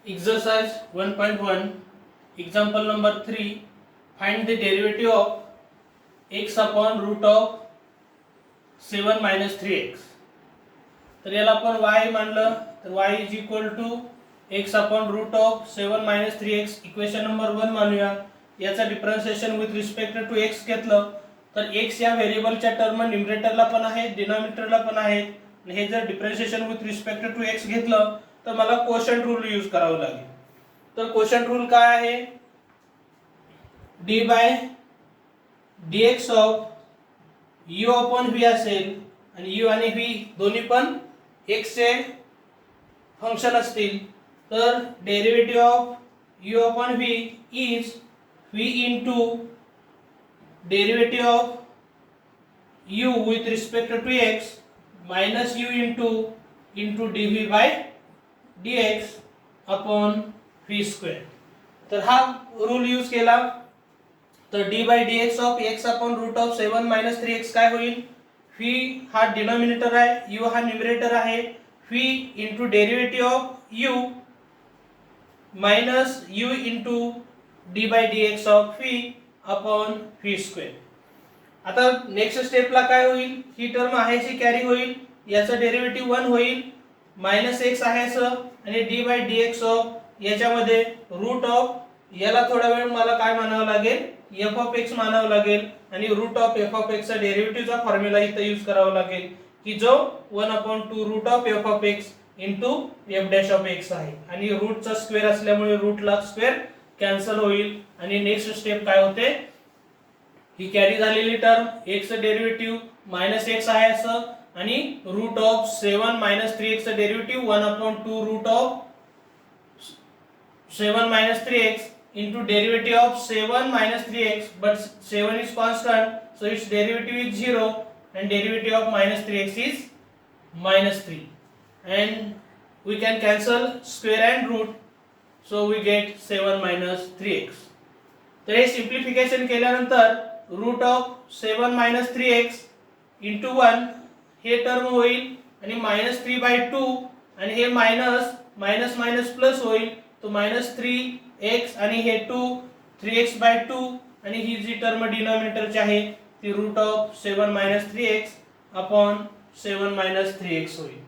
Exercise 1.1 example number 3 find the derivative of x upon root of 7 minus 3x. तर याला आपण y मानलं तर y is equal to x upon root of 7 minus 3x equation number 1 मानूया. याचा differentiation with respect to x घेतलं तर x या व्हेरिएबलच्या टर्म न्यूमरेटरला पण आहे डिनॉमिनेटरला पण आहे. हे जर differentiation with respect to x घेतलं तर मला कोशंट रूल यूज करावं लागेल. तर कोशंट रूल काय आहे? d by dx of u upon v असेल आणि u आणि v दोन्ही पण x चे फंक्शन असतील तर derivative of u upon v is v into derivative of u with respect to x minus u into dv by dx upon v square. तर हा रूल यूज केला तर d by dx of x upon root of 7 minus 3x काय होईल? v हा denominator आहे, u हा numerator आहे. v into derivative of u minus u into d by dx of v upon v square. आता next स्टेपला काय होईल? ही टर्म आहे जी कॅरी होईल, याचा डेरिव्हेटिव्ह 1 होईल, माइनस x आहे असं आणि d बाय dx ऑफ याच्यामध्ये रूट ऑफ याला थोडा वेळ मला काय मानावं लागेल? f ऑफ x मानावं लागेल आणि root of f of x चा डेरिव्हेटिव्हचा फॉर्म्युला इथे यूज करावा लागेल की जो 1/2 root of f of x into f dash of x आहे आणि रूटचा स्क्वेअर असल्यामुळे रूटला स्क्वेअर कॅन्सल होईल आणि नेक्स्ट स्टेप काय होते? ही कॅरी झालेली टर्म x चा डेरिव्हेटिव्ह माइनस x आहे असं आणि रूट ऑफ 7 माइनस 3x चा derivative 1/2 root of 7 minus 3x into derivative of 7 minus 3x, but 7 is constant, so its derivative is 0 and derivative of minus 3x is minus 3 and we can cancel square and root, so we get 7 minus 3x. तर हे simplification केल्यानंतर route of 7 minus 3x into 1 हे term होईल आणि minus 3/2 आणि हे minus minus minus plus होईल तो माइनस 3x आणि हे 2 3x/2 आणि ही जी टर्म डिनॉमिनेटरची आहे ती root of 7 minus 3x upon 7 minus 3x होईल.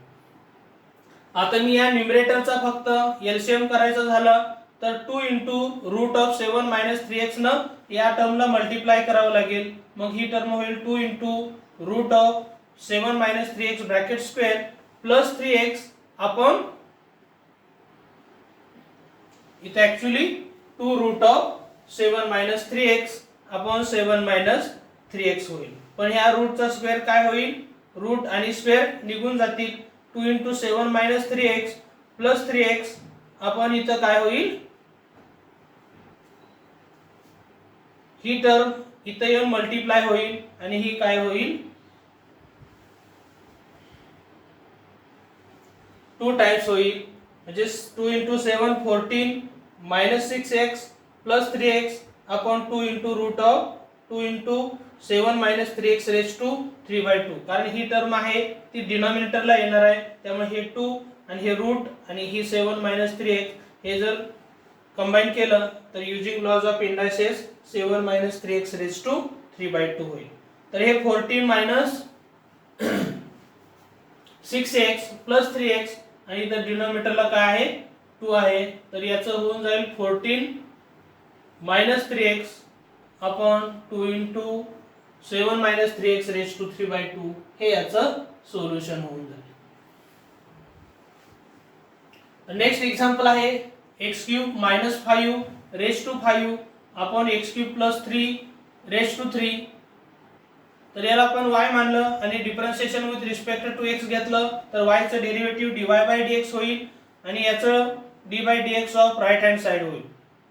आता मी या न्यूमरेटरचा फक्त एलसीएम करायचं झालं तर 2 into root of 7 minus 3x न या टर्मला मल्टिप्लाय करावं लागेल. मग ही टर्म होईल 2 into root of 7 minus 3x bracket square plus 3x upon इथे actually 2 root of 7 minus 3x upon 7 minus 3x होईल. पण ह्या रूटचा स्क्वेअर काय होईल? रूट आणि स्क्वेअर निघून जातील. 2 into 7 minus 3x plus 3x upon इथं काय होईल? ही टर्म इथं येऊन मल्टिप्लाय होईल आणि ही काय होईल? 2 टाइम्स होईल म्हणजे 2 into 7 14 minus 6x plus 3x upon 2 into root of 2 into 7 minus 3x raise to 3/2. कारण ही टर्म आहे ती डिनॉमिनेटरला येणार आहे त्यामुळे हे 2 आणि हे रूट आणि ही 7 माइनस 3x हे जर कंबाईन केलं तर using laws of indices 7 minus 3x raise to 3/2 होईल. तर हे 14 माइनस 6x प्लस 3x आणि इथं डिनॉमिनेटरला काय आहे? 2 आहे तर याचं होऊन जाईल 14 minus 3x upon 2 into 7 minus 3x raise to 3/2 हे याचं सोल्युशन होऊन जाईल. नेक्स्ट एक्झाम्पल आहे x³ minus 5 raise to 5 upon x³ plus 3 raise to 3. तर याला आपण y मानलं आणि differentiation with respect to x घेतलं तर y चं डेरिव्हेटिव्ह dy बाय dx होईल आणि याचं d by dx of right hand side होईल.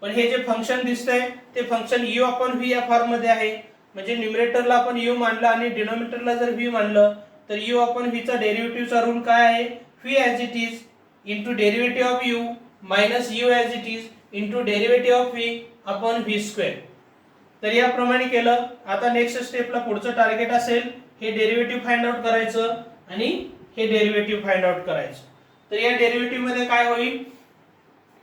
पण हे जे फंक्शन दिसतंय ते फंक्शन u अपॉन v या फॉर्म मध्ये आहे म्हणजे न्यूमरेटरला आपण u मानलं आणि डिनॉमिनेटरला जर v मानलं तर u अपॉन v चा डेरिव्हेटिव्हचा रूल काय आहे? v as it is into derivative of u minus u as it is into derivative of v upon v square. तर याप्रमाणे केलं. आता नेक्स्ट स्टेपला पुढचं टार्गेट असेल हे डेरिव्हेटिव्ह फाइंड आउट करायचं आणि हे डेरिव्हेटिव्ह फाइंड आउट करायचं. तर या डेरिव्हेटिव्ह मध्ये काय होईल?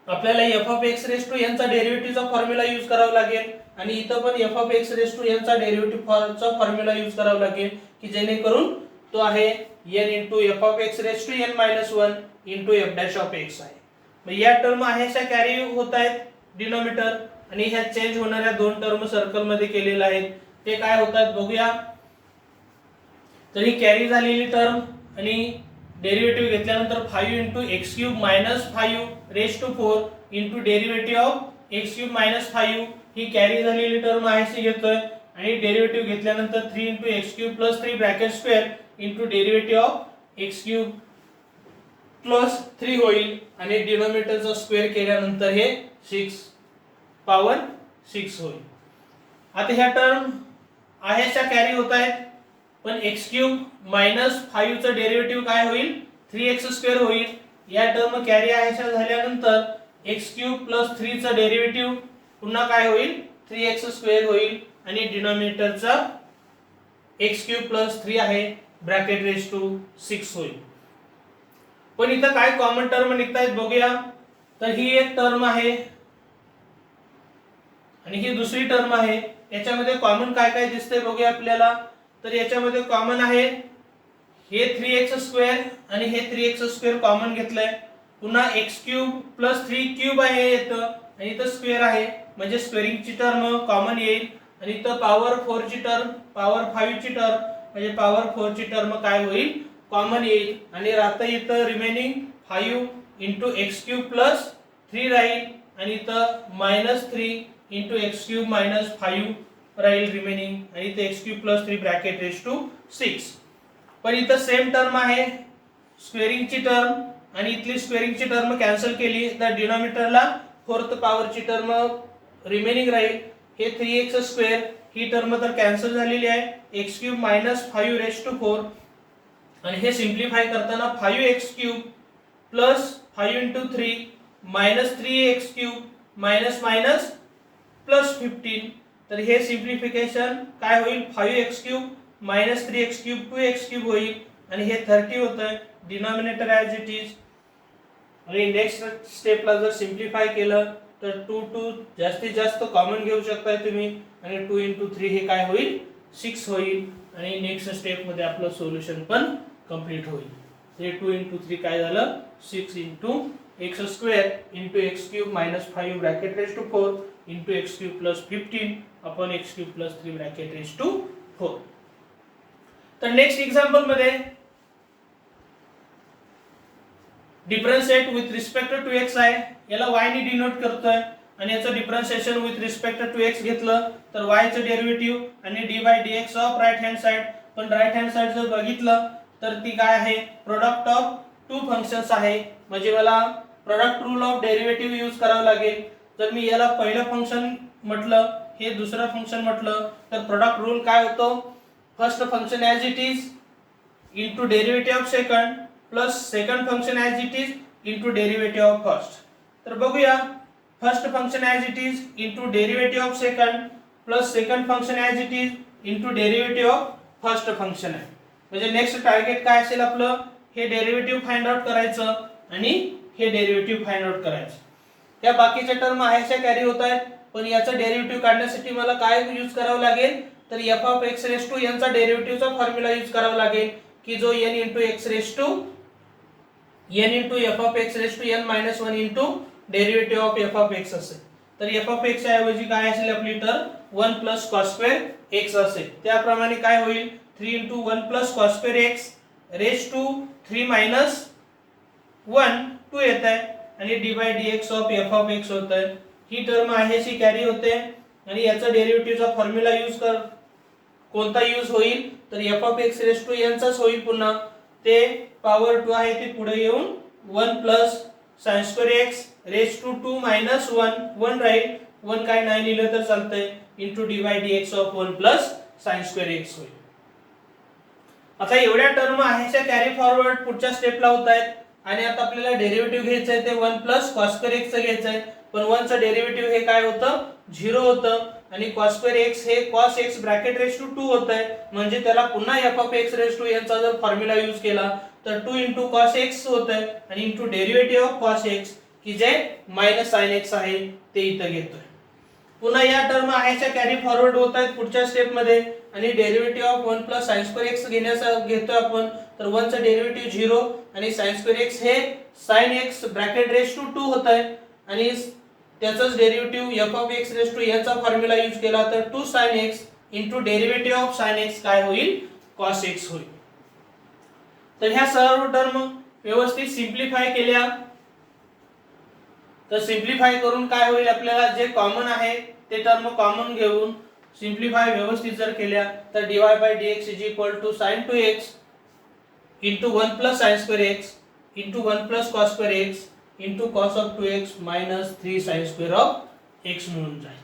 आपल्याला F of x raise to N चा डेरिव्हेटिव्हचा फॉर्म्युला यूज करावा लागेल आणि इथं पण F of x raise to N चा डेरिव्हेटिव्हचा फॉर्म्युला यूज करावा लागेल की जेणेकरून तो आहे n into F of x raise to N minus 1 into F dash of X आहे. मग या टर्म आहे अशा कॅरी होत आहेत डिनॉमिनेटर आणि ह्या चेंज होणाऱ्या दोन टर्म सर्कल मध्ये केलेल्या आहेत. ते काय होतात बघूया. तर ही कॅरी झालेली टर्म आणि डेरिव्हेटिव्ह घेतल्यानंतर 5 into x cube minus 5 raise to 4 into derivative of X cube minus 5 ही कॅरी झालेली टर्म आहे अशी घेतोय आणि डेरिव्हेटिव्ह घेतल्यानंतर 3 into x cube plus 3 bracket square into derivative of X cube plus 3 होईल आणि डिनॉमिनेटरचा स्क्वेअर केल्यानंतर हे 6 पॉवर 6 होईल. आता ह्या टर्म आहे अशा कॅरी होत आहेत पण एक्स क्यूब मायनस 5 चं डेरिव्हेटिव्ह काय होईल 3x स्क्वेअर होईल. या टर्म कॅरी आहे अशा झाल्यानंतर एक्स क्यूब प्लस 3 चं डेरिव्हेटिव्ह पुन्हा काय होईल 3x स्क्वेअर होईल आणि डिनॉमिनेटरचा एक्स क्यूब प्लस 3 आहे ब्रॅकेट रेस टू 6 होईल. पण इथं काय कॉमन टर्म निघतायत बघूया. तर ही एक टर्म आहे आणि ही दुसरी टर्म आहे. याच्यामध्ये कॉमन काय काय दिसतंय बघूया आपल्याला. तर याच्यामध्ये कॉमन आहे हे 3x स्क्वेअर आणि हे 3x स्क्वेअर कॉमन घेतलंय. पुन्हा x क्यूब प्लस 3 क्यूब आहे येतं आणि इथं स्क्वेअर आहे म्हणजे स्क्वेअरिंगची टर्म कॉमन येईल आणि इथं पॉवर 4 ची टर्म पॉवर 5 ची टर्म म्हणजे पॉवर 4 ची टर्म काय होईल कॉमन येईल आणि राहतं इथं remaining 5 into x cube plus 3 राहील आणि इथं minus 3 into x cube minus 5 राहील रिमेनिंग आणि इथे X cube plus 3 bracket raise to 6. पण इथं सेम टर्म आहे स्क्वेअरिंगची टर्म आणि इथली स्क्वेअरिंगची टर्म कॅन्सल केली तर डिनॉमिनेटरला फोर्थ पॉवरची टर्म रिमेनिंग राहील. हे 3x स्क्वेअर ही टर्म तर कॅन्सल झालेली आहे X cube minus 5 raise to 4 आणि हे सिंप्लिफाय करताना 5x cube plus 5 into 3 minus 3x cube minus minus plus 15. तर हे सिंप्लिफिकेशन काय होईल 5x cube minus 3x cube 2x cube होईल आणि हे 30 होतंय डिनॉमिनेटर ॲज इट इज. आणि नेक्स्ट स्टेपला जर सिंप्लिफाय केलं तर 2 जास्तीत जास्त कॉमन घेऊ शकताय तुम्ही आणि 2 इंटू 3 हे काय होईल 6 होईल आणि नेक्स्ट स्टेप मध्ये आपलं सोल्युशन पण कंप्लीट होईल. हे 2 इंटू 3 काय झालं 6 into x square into x cube minus 5 bracket raise to 4 into x cube plus 15 upon x cube plus 3 bracket raise to 4. तर नेक्स्ट एक्झाम्पल मध्ये differentiate with respect to x आहे याला y ने denote करतोय आणि याचं differentiation with respect to x घेतलं तर y चं डेरिव्हेटिव्ह आणि dy dx of right hand side. पण राइट हँड साइड जर बघितलं तर ती काय आहे प्रोडक्ट ऑफ टू फंक्शन्स आहे म्हणजे मला product rule of derivative use करावं लागेल. जर मी याला पहिलं फंक्शन म्हटलं हे दुसरं फंक्शन म्हटलं तर प्रोडक्ट रूल काय होतो first function as it is into derivative of second plus second function as it is into derivative of first. तर बघूया first function as it is into derivative of second plus second function as it is into derivative of first function आहे. म्हणजे next target काय असेल आपलं हे derivative find out करायचं आणि हे डेरिव्हेटिव्ह फाइंड आउट करायचं. त्या बाकीच्या टर्म आहेशा कॅरी होत आहेत पण याचा डेरिव्हेटिव्ह काढण्यासाठी मला काय यूज करावं लागेल तर f of x raise to N चा डेरिव्हेटिव्हचा फॉर्म्युला यूज करावा लागेल की जो n into x raise to n into F of x raise to n minus 1 into derivative of f of x असेल. तर एफ ऑफ एक्स ऐवजी काय असेल आपली term 1 plus cos square x असेल. त्याप्रमाणे काय होईल 3 into 1 plus cos square x raise to 3 minus 1 2 येत आहे आणि d by d x of f of x होत आहे. ही टर्म आहे अशी कॅरी होते आणि याचा डेरिव्हेटिव्हचा फॉर्म्युला यूज कर कोणता यूज होईल तर f of x raise to n चाच होईल. पुन्हा ते पॉवर 2 आहे ते पुढे येऊन 1 plus sine square x raise to 2 minus 1 राहील 1 काय नाही लिहिलं तर चालतंय into d by d x of 1 plus sine square x होईल. आता एवढ्या टर्म आहेच्या कॅरी फॉरवर्ड पुढच्या स्टेपला होत आहेत आणि आता आपल्याला डेरिव्हेटिव्ह घ्यायचं आहे ते 1 प्लस कॉस स्क्वेअर एक्स चं घ्यायचं आहे. पण 1 चं डेरिव्हेटिव्ह हे काय होतं 0 होतं आणि कॉस स्क्वेअर एक्स हे cos x bracket raise to 2 होत आहे म्हणजे त्याला पुन्हा f of x raise to N चा जर फॉर्म्युला यूज केला तर 2 इंटू कॉस एक्स होत आहे आणि into derivative of cos x की जे मायनस साइन एक्स आहे ते इथं घेतोय. पुन्हा या टर्म आहेच्या कॅरी फॉरवर्ड होत आहेत पुढच्या स्टेप मध्ये आणि derivative of 1 plus sine square x घेण्याचा घेतोय आपण. तर 1 चा डेरिव्हेटिव्ह 0 आणि साइन स्क्वेअर एक्स हे sine x bracket raise to 2 होत आहे आणि त्याचाच derivative f of x raise to याचा फॉर्म्युला यूज केला तर 2 sin x into derivative of sin x काय होईल cos x होईल. तर ह्या सर्व टर्म व्यवस्थित सिंप्लिफाय केल्या तर सिंप्लिफाय करून काय होईल आपल्याला जे कॉमन आहे ते टर्म कॉमन घेऊन सिंप्लिफाय व्यवस्थित जर केल्या तर dy dx sin 2x into 1 plus sin square x into 1 plus cos square x into cos of 2x minus 3 sin square of x मिळून जाईल.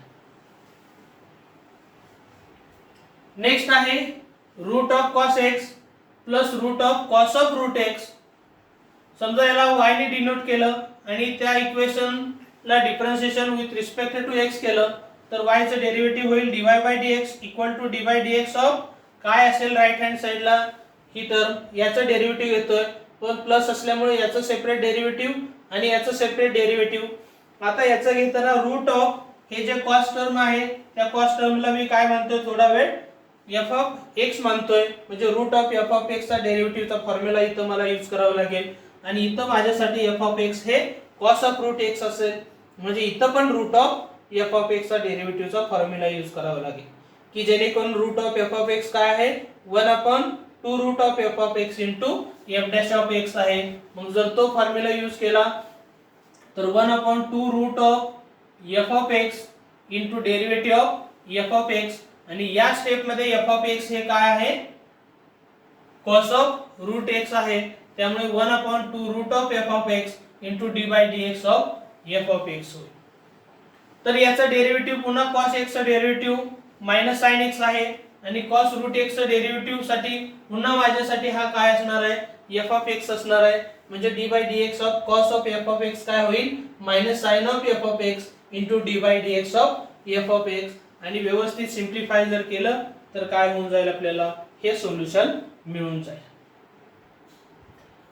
नेक्स्ट आहे root of cos x plus root of cos of root x. समजा याला y ने denote केलं आणि त्या equation ला differentiation with respect to x केलं तर y चं डेरिव्हेटिव्ह होईल dy dx equal to dy dx of काय असेल राइट हँड साइडला ही टर्म याचं डेरिव्हेटिव्ह येतोय पण प्लस असल्यामुळे याचं सेपरेट डेरिव्हेटिव्ह आणि याचं सेपरेट डेरिव्हेटिव्ह. आता याचं घेताना रूट ऑफ हे जे कॉस टर्म आहे त्या कॉस टर्मला मी काय मानतोय थोडा वेळ f ऑफ x मानतोय म्हणजे root of f of x चा डेरिव्हेटिव्हचा फॉर्म्युला इथं मला यूज करावा लागेल आणि इथं माझ्यासाठी f ऑफ x हे cos ऑफ रूट x असेल म्हणजे इथं पण root of f of x चा डेरिव्हेटिव्हचा फॉर्म्युला यूज करावा लागेल की जेणेकरून root of f of x काय आहे 1/2 root of f of x into f dash of x आहे. मग जर तो फॉर्म्युला यूज केला तर 1/2 root of f of x into derivative of f of x आणि या स्टेप मध्ये f ऑफ x हे काय आहे cos ऑफ रूट x आहे त्यामुळे 1/2 root of f of x into d by dx of f of x होईल. तर याचा डेरिव्हेटिव्ह पुन्हा cos x चा डेरिव्हेटिव्ह मायनस sin x आहे आणि cos रूट x चा डेरिव्हेटिव्ह साठी पुन्हा माझ्यासाठी हा काय असणार आहे f ऑफ x असणार आहे म्हणजे d by dx of cos of f of x काय होईल minus sin of f of x into d by dx of f of x आणि व्यवस्थित सिंप्लिफाय जर केलं तर काय होऊन जाईल आपल्याला हे सोल्युशन मिळून जाईल.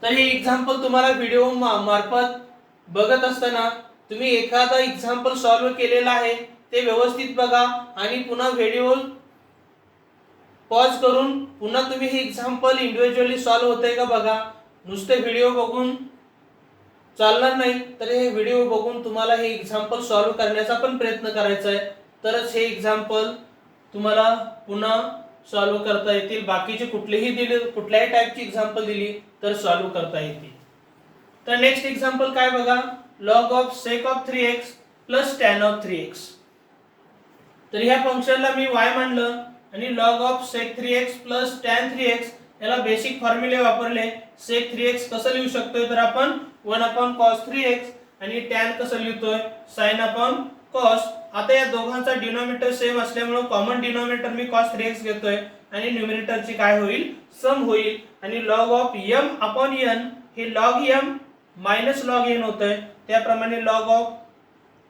तर हे एक्झाम्पल तुम्हाला व्हिडिओ मार्फत बघत असताना तुम्ही एखादा एक्झाम्पल सॉल्व्ह केलेला आहे ते व्यवस्थित बघा आणि पुन्हा व्हिडिओ पॉज करून पुन्हा तुम्ही हे एक्झाम्पल इंडिव्हिज्युअली सॉल्व्ह होतंय का बघा. नुसते व्हिडिओ बघून चालणार नाही तर हे व्हिडिओ बघून तुम्हाला हे एक्झाम्पल सॉल्व्ह करण्याचा पण प्रयत्न करायचा आहे तरच हे एक्झाम्पल तुम्हाला पुन्हा सॉल्व्ह करता येतील. बाकीचे कुठल्याही टाइपची एक्झाम्पल दिली तर सॉल्व्ह करता येतील. तर नेक्स्ट एक्झाम्पल काय बघा log of sec of 3x plus tan of 3x. तर ह्या फंक्शनला मी y मानलं आणि log of sec 3x plus tan 3x याला बेसिक फॉर्म्युले वापरले. sec 3x कसं लिहू शकतोय तर आपण 1/cos 3x आणि tan कसं लिहितोय sin upon cos. आता या दोघांचा डिनोमिनेटर सेम असल्यामुळे कॉमन डिनोमिनेटर मी cos 3x घेतोय आणि न्यूमरेटरची काय होईल सम होईल आणि log of m upon n हे log m minus log n होतंय त्याप्रमाणे log ऑफ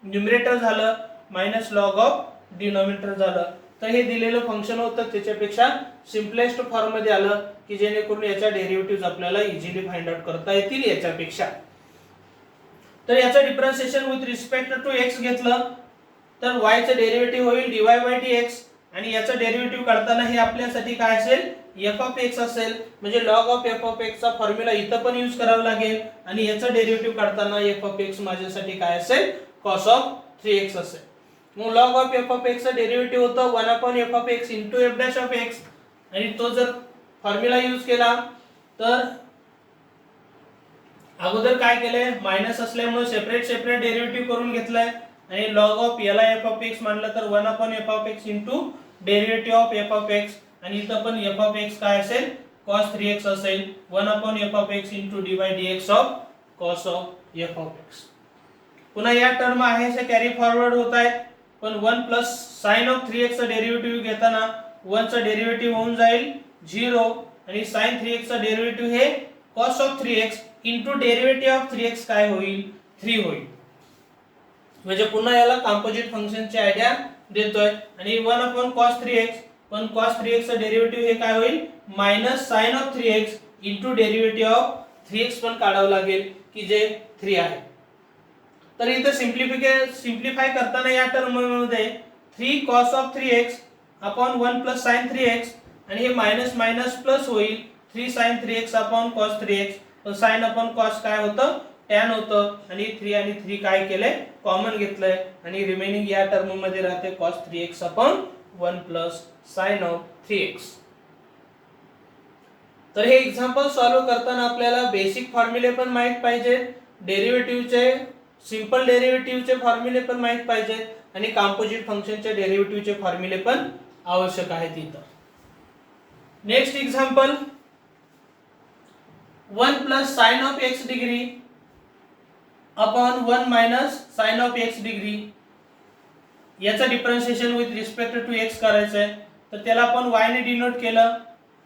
न्यूमरेटर झालं मायनस log ऑफ डिनोमिनेटर झालं. तर हे दिलेलं फंक्शन होतं त्याच्यापेक्षा सिंपलेस्ट फॉर्म मध्ये आलं की जेणेकरून याच्या डेरिव्हेटिव्हज आपल्याला इझिली फाइंड आउट करता येतील याच्यापेक्षा. तर याचं differentiation with respect to x घेतलं तर y चं डेरिव्हेटिव्ह होईल dy by dx आणि याचं डेरिव्हेटिव्ह काढताना हे आपल्यासाठी काय असेल f ऑफ x असेल म्हणजे log of f of x चा फॉर्म्युला इथं पण यूज करावा लागेल आणि याचं डेरिव्हेटिव्ह काढताना f ऑफ x माझ्यासाठी काय असेल cos ऑफ 3x असेल. मग log of f of x चा डेरिव्हेटिव्ह होतं 1/f of x into f dash of x आणि तो जर फॉर्म्युला यूज केला तर अगोदर काय केलंय मायनस असल्यामुळे सेपरेट डेरिव्हेटिव्ह करून घेतलाय आणि log ऑफ याला f ऑफ x मानलं तर 1/f of x into derivative of f of x आणि इथं पण f ऑफ x काय असेल cos 3x असेल 1/f of x into d by dx of cos of f of x. पुन्हा या टर्म आहे से कॅरी फॉरवर्ड होत आहेत पण 1 प्लस sin ऑफ 3x चा डेरिव्हेटिव्ह घेताना 1 चा डेरिव्हेटिव्ह होऊन जाईल 0 आणि sin 3x चा डेरिव्हेटिव्ह हे cos of 3x into derivative of 3x काय होईल 3 होईल. म्हणजे पुन्हा याला कंपोजिट फंक्शनची आयडिया देतोय आणि 1/cos 3x पण cos 3x चा डेरिव्हेटिव्ह हे काय होईल minus sin of 3x into derivative of 3x पण काढावं लागेल की जे 3 आहे. तर इथे सिम्प्लिफाय करताना या टर्म मध्ये 3 cos of 3x upon 1 plus sin 3x आणि हे मायनस मायनस प्लस होईल 3 sin 3x upon cos 3x. तर sin अपॉन cos काय होतं tan होतं आणि 3 आणि 3 काय केले कॉमन घेतलंय आणि रिमेनिंग या टर्म मध्ये राहते cos 3x upon 1 plus sin of 3x. तर हे एक्झाम्पल सॉल्व्ह करताना आपल्याला बेसिक फॉर्म्युले पण माहित पाहिजे, डेरिव्हेटिव्हचे सिंपल डेरिव्हेटिव्हचे फॉर्म्युले पण माहित पाहिजेत आणि कंपोजिट फंक्शनचे डेरिव्हेटिव्हचे फॉर्म्युले पण आवश्यक आहेत इथं. Next example 1 plus sin of x degree upon 1 minus sin of x degree याचा differentiation with respect to x करायचं आहे. तर त्याला आपण y ने डिनोट केलं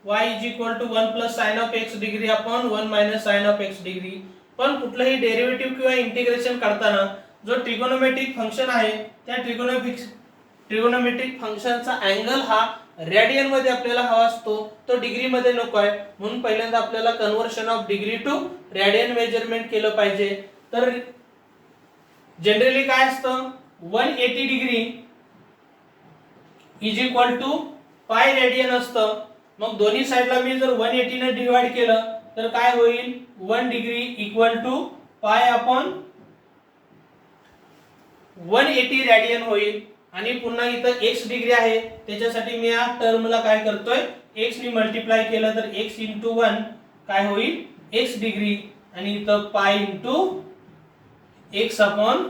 y is equal to 1 plus sin of x degree upon 1 minus sin of x degree. पण कुठलंही डेरिव्हेटिव्ह किंवा इंटिग्रेशन करताना जो ट्रिगोनोमेट्रिक फंक्शन आहे त्या ट्रिगोनोमेट्रिक फंक्शनचा अँगल हा रेडियन मध्ये आपल्याला हवा असतो, तो डिग्री मध्ये नको आहे. म्हणून पहिल्यांदा आपल्याला conversion of degree to radian measurement केलं पाहिजे. तर जनरली काय असतं 180 degree is equal to pi radian असतं. मग दोन्ही साइडला मी जर 180 ने डिवाइड केलं तर काय होईल 1 degree equal to pi upon 180 radian होईल. आणि पुन्हा इथं x डिग्री आहे त्याच्यासाठी मी या टर्मला काय करतोय x ने मल्टिप्लाय केलं तर x into 1 काय होईल x डिग्री आणि इथं पाय into x अपॉन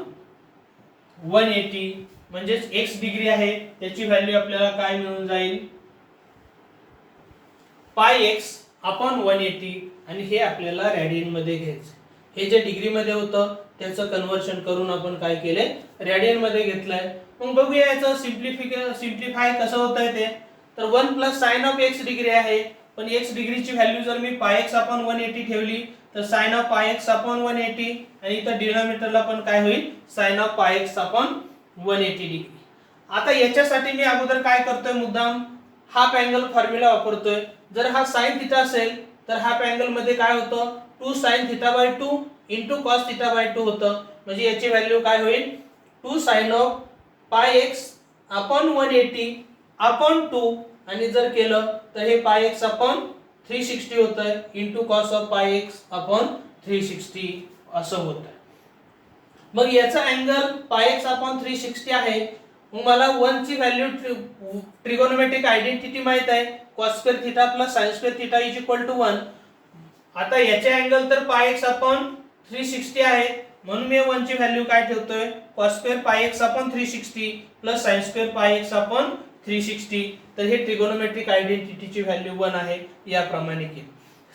180 म्हणजे x डिग्री आहे त्याची व्हॅल्यू आपल्याला काय मिळून जाईल पाय x अपॉन 180 आणि हे आपल्याला रेडियन मध्ये घ्यायचं. हे जे डिग्री मध्ये होतं त्याचं कन्वर्शन करून आपण काय केले रेडियन मध्ये घेतलंय. मग बघूया याचं सिम्प्लिफाय कसं होतंय ते. तर 1 plus sin of x degree आहे पण x डिग्रीची व्हॅल्यू जर मी पाय x अपॉन 180 ठेवली तर sin of पाय x अपॉन 180 आणि इथं डिनॉमिनेटरला पण काय होईल sin of पाय x अपॉन 180 डिग्री. आता याच्यासाठी मी अगोदर काय करतोय मुद्दाम हाफ अँगल फॉर्म्युला वापरतोय. जर हा sin थीटा असेल तर हाफ अँगल मध्ये काय होतं 2 sin theta by 2 into cos theta by 2 होतं. म्हणजे याची व्हॅल्यू काय होईल 2 sin of पाय x अपॉन 180 अपॉन 2 आणि जर केलं तर हे पाय x अपॉन 360 होतंय into cos of पाय x अपॉन 360 असं होतं. मग याचा अँगल पाय x अपॉन 360 आहे. मग मला 1 ची व्हॅल्यू ट्रिगोनोमेट्रिक आयडेंटिटी माहित आहे cos square theta plus sin square theta is equal to 1. आता याचे अँगल तर पाय x अपॉन 360 आहे म्हणून मी 1 ची व्हॅल्यू काय ठेवतोय cos स्क्वेअर पाय x upon 360 plus sin square पाय x अपॉन 360. तर हे ट्रिगोनोमेट्रिक आयडेंटिटीची व्हॅल्यू 1 आहे याप्रमाणे केली.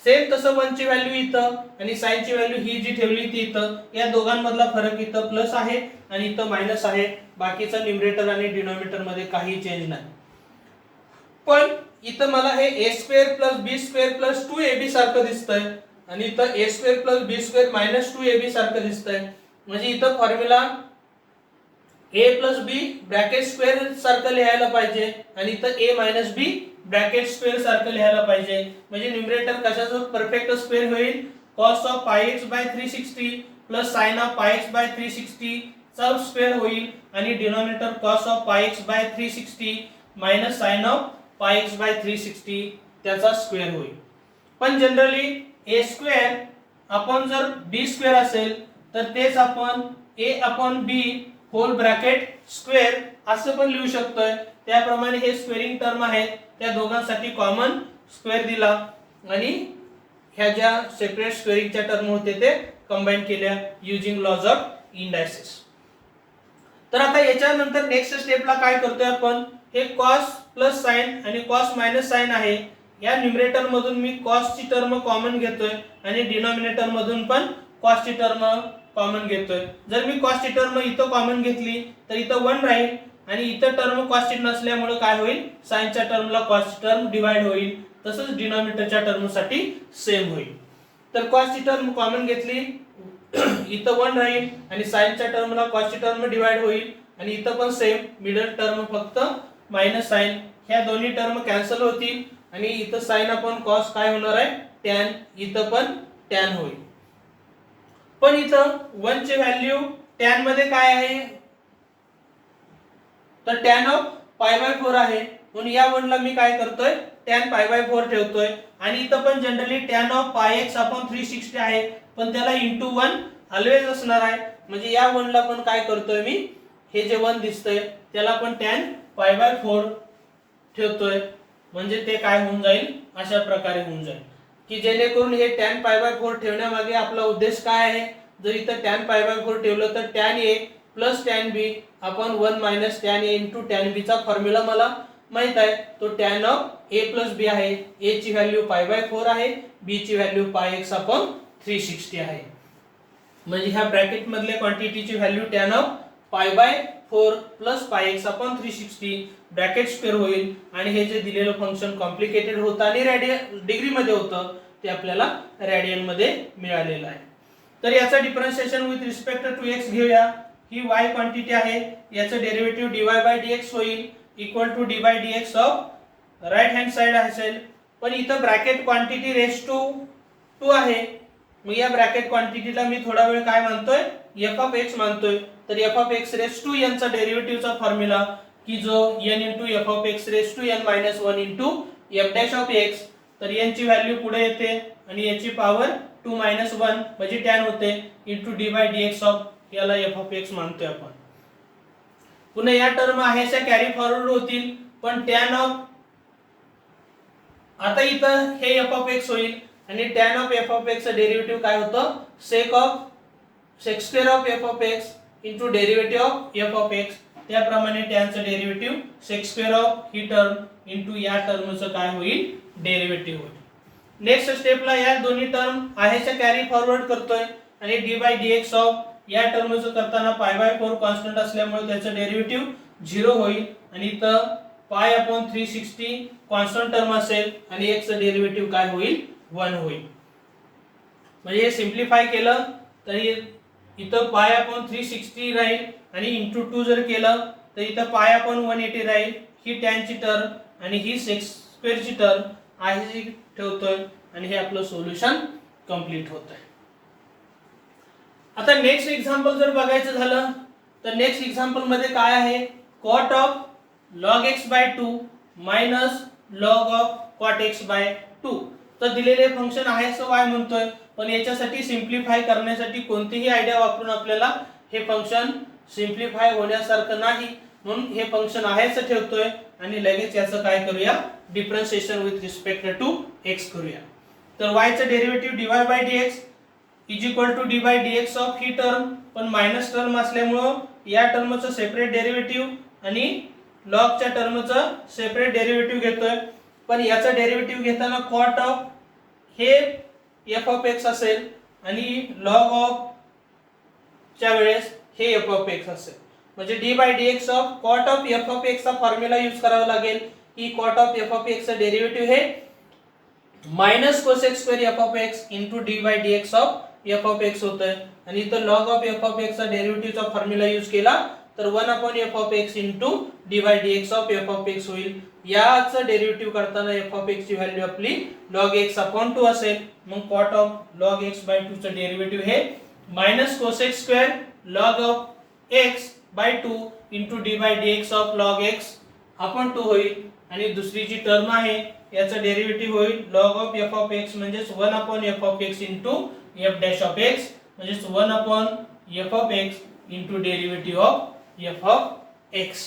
सेम तसं 1 ची व्हॅल्यू इथं आणि sin ची व्हॅल्यू ही जी ठेवली ती इथं. या दोघांमधला फरक इथं प्लस आहे आणि इथं मायनस आहे. बाकीचं न्यूमरेटर आणि डिनॉमिनेटर मध्ये काही चेंज नाही. पण इथं मला हे a square plus b square plus 2ab सारखं दिसतंय आणि इथं a square plus b square minus 2ab सारखं दिसतंय. म्हणजे इथं formula a plus b bracket square सारखं लिहायला पाहिजे आणि इथं a minus b bracket square सारखं लिहायला पाहिजे. म्हणजे न्यूमरेटर कशाचं परफेक्ट स्क्वेअर होईल cos of pi x by 360 plus sin of pi x by 360 चा स्क्वेअर होईल आणि denominator cos of pi x by 360 minus sin of pi x by 360 त्याचा स्क्वेअर होईल. पण जनरली a स्क्वेअर आपण जर b स्क्वेअर असेल तर तेच आपण a upon b whole bracket square असं पण लिहू शकतोय. त्याप्रमाणे हे स्क्वेअरिंग टर्म आहेत त्या दोघांसाठी कॉमन स्क्वेअर दिला आणि ह्या ज्या सेपरेट स्क्वेअरिंगच्या टर्म होते ते कंबाईन केल्या युजिंग लॉज ऑफ इंडायसेस. तर आता याच्यानंतर नेक्स्ट स्टेपला काय करतोय आपण हे cos प्लस sin आणि cos मायनस sin आहे. या न्यूमरेटर मधून मी cos ची टर्म कॉमन घेतोय आणि डिनॉमिनेटर मधून पण cos ची टर्म कॉमन घेतोय. जर मी cos ची टर्म इथं कॉमन घेतली तर इथं 1 राहील आणि इथं टर्म cos ची नसल्यामुळे काय होईल sin च्या टर्मला cos ची टर्म डिवाइड होईल. तसंच डिनॉमिनेटरच्या टर्मसाठी सेम होईल. तर cos ची टर्म कॉमन घेतली इथं 1 राहील आणि sin च्या टर्मला cos ची टर्म डिवाइड होईल आणि इथं पण सेम मिडल टर्म फक्त मायनस sin ह्या दोन्ही टर्म कॅन्सल होतील आणि इथं sin अपॉन cos काय होणार आहे tan. इथं पण tan होईल. पण इथं 1 ची व्हॅल्यू टॅन मध्ये काय आहे, तर टॅन ऑफ पाय बाय 4 आहे, म्हणून या वनला मी काय करतोय, टॅन पाय बाय 4 ठेवतोय. आणि इथं पण जनरली टॅन ऑफ पाय एक्स अपॉन 360 आहे, पण त्याला इंटू 1 ऑलवेज असणार आहे. म्हणजे या वनला पण काय करतोय मी, हे जे वन दिसतंय त्याला पण टॅन पाय बाय 4 ठेवतोय. म्हणजे ते काय होऊन जाईल, अशा प्रकारे होऊन जाईल की जेणेकरून हे टॅन पाय बाय 4 ठेवण्यामागे आपला उद्देश काय आहे, जर इथं टॅन पाय बाय 4 ठेवलं तर tan A plus tan B upon 1 minus tan A into tan बी चा फॉर्म्युला मला माहित आहे. तो टॅन ऑफ ए प्लस बी आहे. ए ची व्हॅल्यू पाय बाय 4 आहे, बी ची व्हॅल्यू पाय एक्स अपॉन 360 आहे. म्हणजे ह्या ब्रॅकेट मधले क्वांटिटीची value tan of pi by 4 plus pi x upon 360 bracket square होईल. आणि हे जे दिलेलं फंक्शन कॉम्प्लिकेटेड होतं आणि डिग्री मध्ये होतं ते आपल्याला रेडियन मध्ये मिळालेलं आहे. तर याचं differentiation with respect to x घेऊया. ही y क्वांटिटी आहे, याचं डेरिव्हेटिव्ह dy बाय dx होईल equal to dy by dx of right hand side असेल. पण इथं ब्रॅकेट क्वांटिटी रेस टू 2 आहे, मग या ब्रॅकेट क्वांटिटीला मी थोडा वेळ काय मानतोय, f ऑफ x मानतोय. तर f of x raise to n चा डेरिव्हेटिव्हचा फॉर्म्युला की जो n into f of x raise to n minus 1 into f dash of x. तर n ची व्हॅल्यू पुढे येते आणि याची पॉवर 2 मायनस 1 म्हणजे टॅन होते into d by dx of, याला f ऑफ x मानतोय आपण. पुन्हा या टर्म आहेशा कॅरी फॉरवर्ड होतील, पण टॅन ऑफ, आता इथं हे f ऑफ x होईल आणि tan of f of x चं डेरिव्हेटिव्ह काय होतं, sec square of f of x into derivative of f of x. त्याप्रमाणे टॅनचं डेरिव्हेटिव्ह सेक स्क्वेअर ऑफ ही टर्म इंटू या टर्मचं काय होईल, डेरिव्हेटिव्ह होईल. नेक्स्ट स्टेपला या दोन्ही टर्म आहेशा कॅरी फॉरवर्ड करतोय आणि डी बाय dx ऑफ या टर्मचं करताना पाय बाय 4 कॉन्स्टंट असल्यामुळे त्याचं डेरिव्हेटिव्ह 0 होईल आणि इथं पाय अपॉन 360 कॉन्स्टंट टर्म असेल आणि x चं डेरिव्हेटिव्ह काय होईल, 1 होईल. म्हणजे हे सिंप्लिफाय केलं तर इथं पाय अपॉन 360 राहील आणि इंटू 2 जर केलं तर इथं पाय अपॉन 180 राहील. ही टॅनची टर्म आणि ही सेक स्क्वेअरची टर्म आहे जी ठेवतोय आणि हे आपलं सोल्युशन कंप्लीट होत आहे. आता नेक्स्ट एक्झाम्पल जर बघायचं झालं तर नेक्स्ट एक्झाम्पल मध्ये काय आहे, cot of log x by 2 minus log of cot x by 2. तर दिलेले फंक्शन आहे असं y म्हणतोय, पण याच्यासाठी सिंप्लिफाय करण्यासाठी कोणतीही आयडिया वापरून आपल्याला हे फंक्शन सिंप्लिफाय होण्यासारखं नाही, म्हणून हे फंक्शन आहे असं ठेवतोय आणि लगेच याचं काय करूया, differentiation with respect to x करूया. तर y चं derivative dy by dx is equal to d by dx of ही टर्म, पण मायनस टर्म असल्यामुळं या टर्मचं सेपरेट डेरिव्हेटिव्ह आणि log च्या टर्मचं सेपरेट डेरिव्हेटिव्ह घेतोय. पण याचं डेरिव्हेटिव्ह घेताना कॉट ऑफ हे f ऑफ x असेल आणि log ऑफ च्या वेळेस हे f ऑफ x असेल. म्हणजे d by dx of cot of f of x चा फॉर्म्युला यूज करावा लागेल की cot of f of x चा डेरिव्हेटिव्ह हे minus cosec square f of x into d by dx of f of x होतंय आणि इथं log of f of x चा डेरिव्हेटिव्हचा फॉर्म्युला यूज केला तर 1 upon f of x into d by dx of f of x होईल. याचं derivative करताना f ऑफ x ची व्हॅल्यू आपली log x अपॉन 2 असेल. मग cot of log x by 2 चं डेरिव्हेटिव्ह हे minus cosec square log of x by 2 into d by dx of log x upon 2 होईल. आणि दुसरी जी टर्म आहे याचं डेरिव्हेटिव्ह होईल log of f of x म्हणजेच 1 upon f of x into f dash of x म्हणजेच 1 upon f of x into derivative of f of x.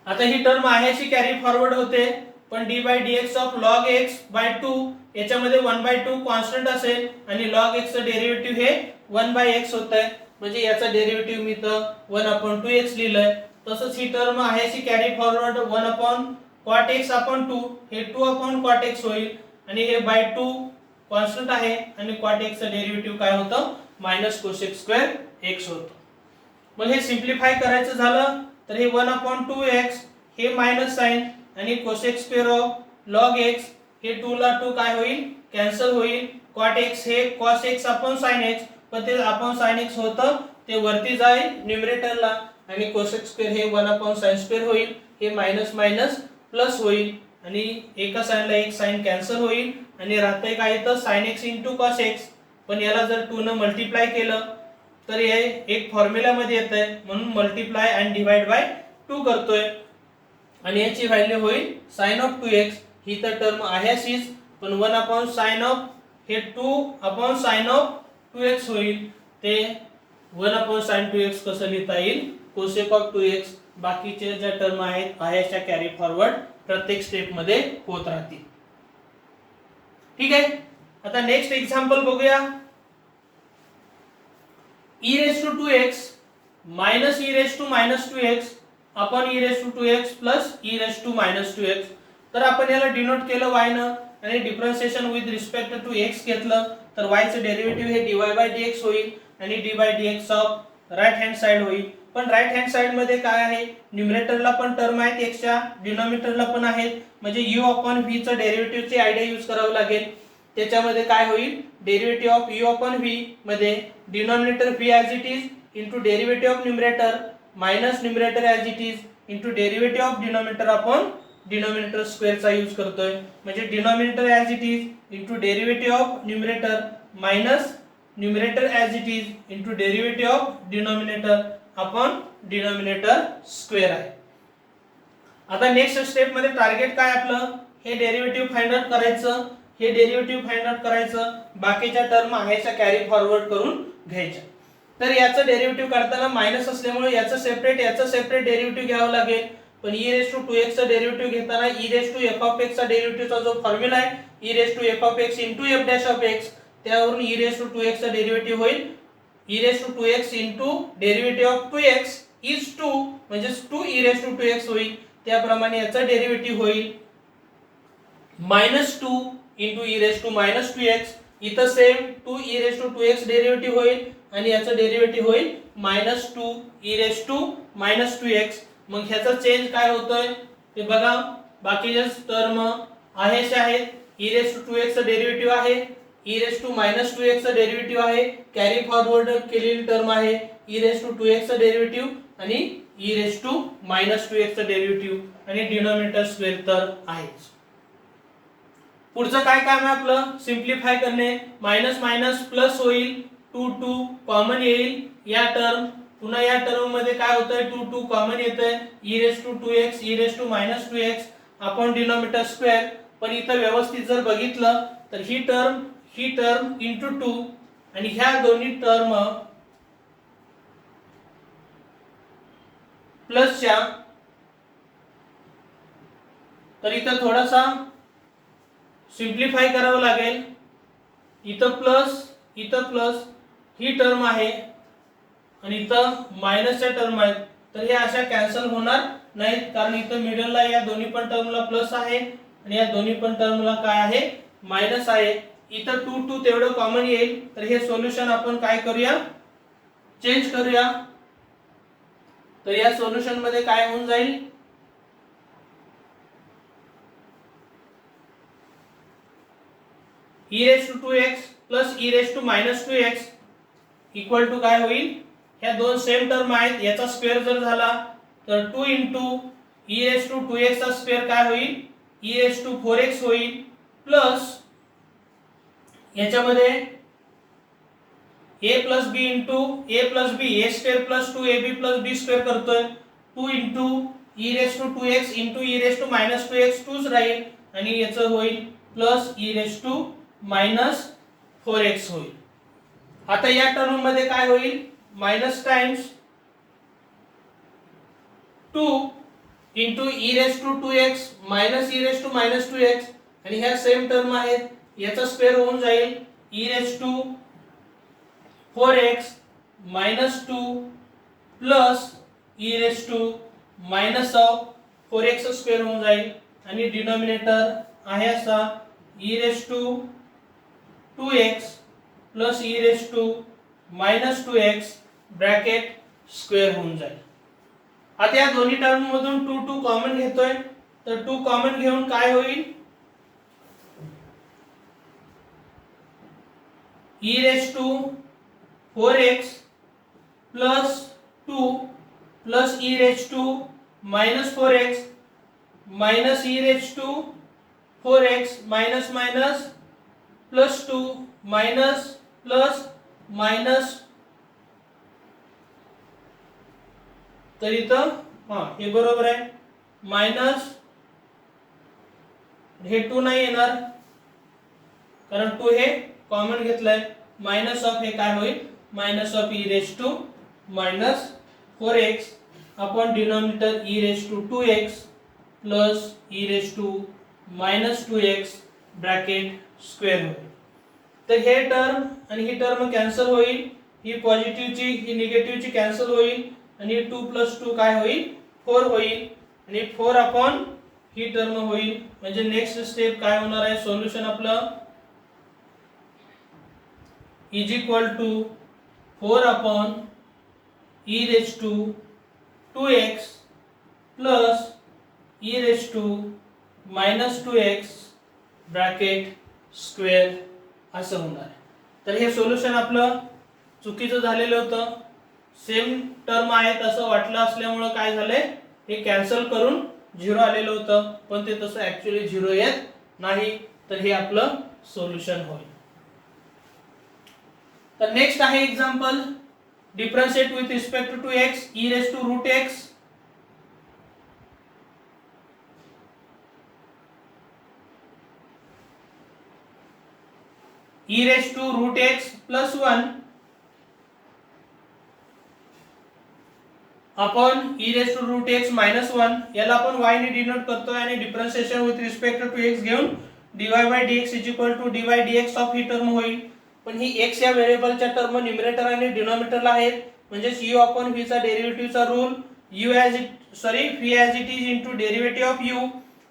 आता ही term आहे अशी कॅरी फॉरवर्ड होते, पण d by dx of log x by 2 याच्यामध्ये 1 bye 2 constant असेल आणि log x चं डेरिव्हेटिव्ह हे 1 बाय x होतंय. म्हणजे याचा डेरिव्हेटिव्ह मी तर 1 अपॉन 2x लिहिलंय. तसंच ही टर्म आहे अशी carry forward 1 upon cot x upon 2 हे 2 अपॉन cot x होईल आणि हे बाय 2 कॉन्स्टंट आहे आणि cot x चं डेरिव्हेटिव्ह काय होतं, मायनस कोसेक स्क्वेअर x होतं. मग हे सिंप्लिफाय करायचं झालं तर हे 1 अपॉन 2x हे मायनस साइन आणि cosec square of log x हे 2 ला 2 काय होईल, कॅन्सल होईल. cot x हे cos x upon sin x, पण ते अपॉन sin x होतं ते वरती जाईल न्यूमरेटरला आणि कोसेक स्क्वेअर हे 1 अपॉन sin स्क्वेअर होईल. हे मायनस मायनस प्लस होईल आणि एका साइनला एक साइन कॅन्सल होईल आणि राहतंय काय तर sin x into cos x. पण याला जर 2 न मल्टिप्लाय केलं तर हे एक फॉर्म्युलामध्ये येत आहे म्हणून मल्टिप्लाय अँड डिवाइड बाय 2 करतोय आणि याची व्हॅल्यू होईल sin ऑफ 2x. ही तर टर्म आहे अशीच, पण 1 अपॉन साइन ऑफ हे 2 अपॉन साइन ऑफ 2x होईल. ते 1 अपॉन साइन 2x कसं लिहिता येईल, कोसेक ऑफ 2x. बाकीचे ज्या टर्म आहेत अशा कॅरी फॉरवर्ड प्रत्येक स्टेप मध्ये होत राहतील. ठीक आहे. आता नेक्स्ट एक्झाम्पल बघूया. e raised to 2x minus e raised to minus 2x upon e raised to 2x plus e raised to minus 2x. तर आपण याला डिनोट केलं y न आणि differentiation with respect to x घेतलं तर y चे डेरिव्हेटिव्ह हे dy by dx होईल आणि d by dx of right hand side होईल. पण राइट हँड साइड मध्ये काय आहे, न्यूमरेटरला पण टर्म आहेत x च्या, डिनॉमिनेटरला पण आहेत, म्हणजे u अपॉन v चा डेरिव्हेटिव्ह ची आयडिया यूज करावी लागेल. त्याच्यामध्ये काय होईल, derivative of u upon v मध्ये denominator v as it is into derivative of numerator minus numerator as it is into derivative of denominator upon denominator square चा use करतोय. म्हणजे denominator as it is into derivative of numerator minus numerator as it is into derivative of denominator upon denominator square आहे. आता next step मध्ये target काय आपलं, हे derivative find out करायचं, हे डेरिव्हेटिव्ह फाइंड आउट करायचं, बाकीच्या टर्म आहेच्या कॅरी फॉरवर्ड करून घ्यायच्या. तर याचं डेरिव्हेटिव्ह काढताना मायनस असल्यामुळे याचं सेपरेट डेरिव्हेटिव्ह घ्यावं लागेल. पण e raised to 2x चा डेरिव्हेटिव्ह घेताना e raised to f of x चा डेरिव्हेटिव्हचा जो फॉर्म्युला आहे e raised to f of x into f dash of x, त्यावरून e raised to 2x चा डेरिव्हेटिव्ह होईल e raised to 2x into derivative of 2x is 2 म्हणजे 2 e raised to 2x होईल. त्याप्रमाणे याचा डेरिव्हेटिव्ह होईल -2 into e raised to minus 2x. इथं same 2 e raised to 2x derivative होईल आणि याचा डेरिव्हेटिव्ह होईल -2 e raised to minus 2x. मग ह्याचा चेंज काय होतोय ते बघा. बाकीचे टर्म आहेच आहेत. e raised to 2x चा डेरिव्हेटिव्ह आहे, e raised to minus 2x चा डेरिव्हेटिव्ह आहे, कॅरी फॉरवर्ड केलेली टर्म आहे e raised to 2x चा डेरिव्हेटिव्ह आणि e raised to minus 2x चा डेरिव्हेटिव्ह आणि डिनॉमिनेटर स्क्वेअर तर आहेच. पुढचं काय काम आहे आपलं, सिंप्लिफाय करणे. मायनस मायनस प्लस होईल, 2 कॉमन येईल या टर्म, पुन्हा या टर्म मध्ये काय होतंय 2 कॉमन येतंय e raised to 2x e raised to minus 2x upon denominator square. पण इथं व्यवस्थित जर बघितलं तर ही टर्म इनटू 2 आणि ह्या दोन्ही टर्म प्लसच्या, तर इथं थोडासा सिंप्लिफाय करावं लागेल. इथं प्लस ही टर्म आहे आणि इथं मायनसच्या टर्म आहेत, तर हे अशा कॅन्सल होणार नाहीत कारण इथं मिडलला या दोन्ही पण टर्मला प्लस आहे आणि या दोन्ही पण टर्मला काय आहे मायनस आहे. इथं 2 तेवढं कॉमन येईल, तर हे सोल्युशन आपण काय करूया, चेंज करूया. तर या सोल्युशन मध्ये काय होऊन जाईल, e raised to 2x plus e raised to minus 2x equal to काय होईल, ह्या दोन सेम टर्म आहेत, याचा स्क्वेअर जर झाला तर 2 into e raised to 2x चा स्क्वेअर काय होईल e raised to 4x होईल, प्लस याच्यामध्ये a plus b into a plus b a square plus 2ab plus b square करतोय. 2 into e raised to 2x into e raised to minus 2x 2च राहील आणि याचं होईल plus e raised to minus 4x होईल. आता या term मध्ये काय होईल, minus times 2 into e raised to 2x minus e raised to minus 2x आणि ह्या सेम टर्म आहेत, याचा स्क्वेअर होऊन जाईल e raised to 4x minus 2 plus e raised to minus of 4x square होऊन जाईल आणि डिनॉमिनेटर आहे असा e raised to 2x plus e raised to minus 2x bracket square होऊन जाईल. आता या दोन्ही टर्म मधून 2 कॉमन घेतोय, तर 2 कॉमन घेऊन काय होईल, e raised to 4x plus 2 plus e raised to minus 4x minus e raised to 4x minus plus 2 minus plus minus तर इथं हे बरोबर आहे, मायनस हे 2 नाही येणार कारण 2 हे कॉमन घेतलंय, मायनस ऑफ हे काय होईल, minus of e raise to minus 4x upon denominator e raise to 2x plus e raise to minus 2x bracket square होईल. तर हे टर्म आणि ही टर्म कॅन्सल होईल, ही पॉझिटिव्हची ही निगेटिव्हची कॅन्सल होईल आणि 2 प्लस 2 काय होईल, 4 होईल आणि 4 अपॉन ही टर्म होईल. म्हणजे नेक्स्ट स्टेप काय होणार आहे, सोल्युशन आपलं is equal to 4 upon e raise to 2x plus e raise to minus 2x bracket square असं होणार आहे. तर हे सोल्युशन आपलं चुकीचं झालेलं होतं, सेम टर्म आहेत असं वाटलं असल्यामुळं काय झालंय, हे कॅन्सल करून 0 आलेलं होतं, पण ते तसं ऍक्च्युअली 0 येत नाही. तर हे आपलं सोल्युशन होईल. तर नेक्स्ट आहे example, differentiate with respect to x e raise to root x. e raise to root x plus 1 upon e raise to root x minus 1, याला आपण y ने डिनोट करतोय आणि differentiation with respect to x घेऊन dy by dx is equal to dy dx of ही term होईल. पण ही x या व्हेरिएबलच्या टर्म न्यूमरेटर आणि डिनॉमिनेटरला आहेत, म्हणजे u अपॉन v चा डेरिव्हेटिव्हचा rule v as it is into derivative of u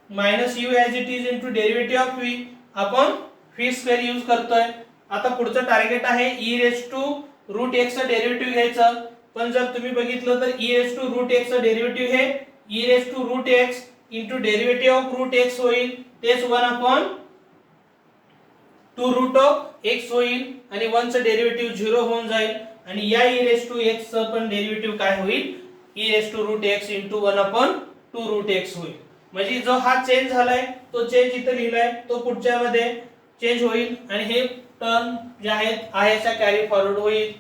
minus u as it is into derivative of v upon v square use करतोय. आता पुढचं टार्गेट आहे e raise to root x चं derivative घ्यायचं, पण जर तुम्ही बघितलं तर e raise to root x चं डेरिव्हेटिव्ह हे e raise to root x into derivative of root x होईल, तेच 1 अपॉन 2 रूट ऑफ x होईल आणि 1 चं डेरिव्हेटिव्ह 0 होऊन जाईल आणि या e रेज टू x चं पण डेरिव्हेटिव्ह काय होईल, e raise to root x into 1 upon 2 root x होईल. म्हणजे जो हा चेंज झालाय तो चेंज इथे लिहिलाय तो पुढच्या मध्ये चेंज होईल आणि हे टर्म जे आहेत आहेचा कॅरी फॉरवर्ड होईल.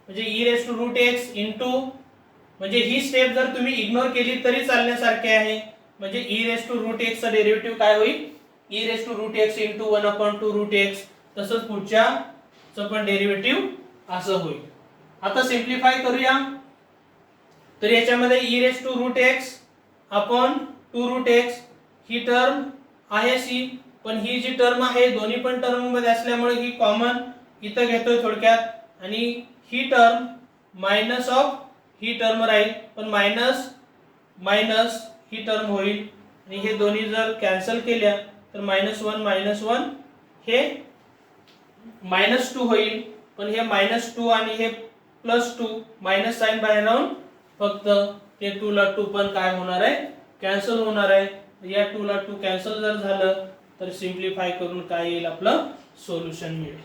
म्हणजे e raise to root x into, म्हणजे ही स्टेप जर तुम्ही इग्नोर केली तरी चालण्यासारखे आहे. म्हणजे e raise to root x चा डेरिव्हेटिव्ह काय होईल, e raise to root x into 1 upon 2 root x, तसंच पुढच्या चं पण डेरिव्हेटिव्ह असं होईल. आता सिम्प्लिफाय करूया. तर याच्यामध्ये e raise to root x upon 2 root x ही टर्म आहे सी, पण ही जी टर्म आहे दोन्ही पण टर्म मध्ये असल्यामुळे ही कॉमन इथं घेतोय थोडक्यात आणि ही टर्म मायनस ऑफ ही टर्म राहील, पण मायनस मायनस ही टर्म होईल आणि हे दोन्ही जर कॅन्सल केल्या तर -1 हे -2 होईल, पण हे -2 आणि हे +2 मायनस साइन बाहेर राहून फक्त ते 2 ला 2 पण काय होणार आहे, कॅन्सल होणार आहे. या 2 ला 2 कॅन्सल जर झालं तर सिम्प्लिफाय करून काय येईल, आपलं सोल्युशन मिळेल.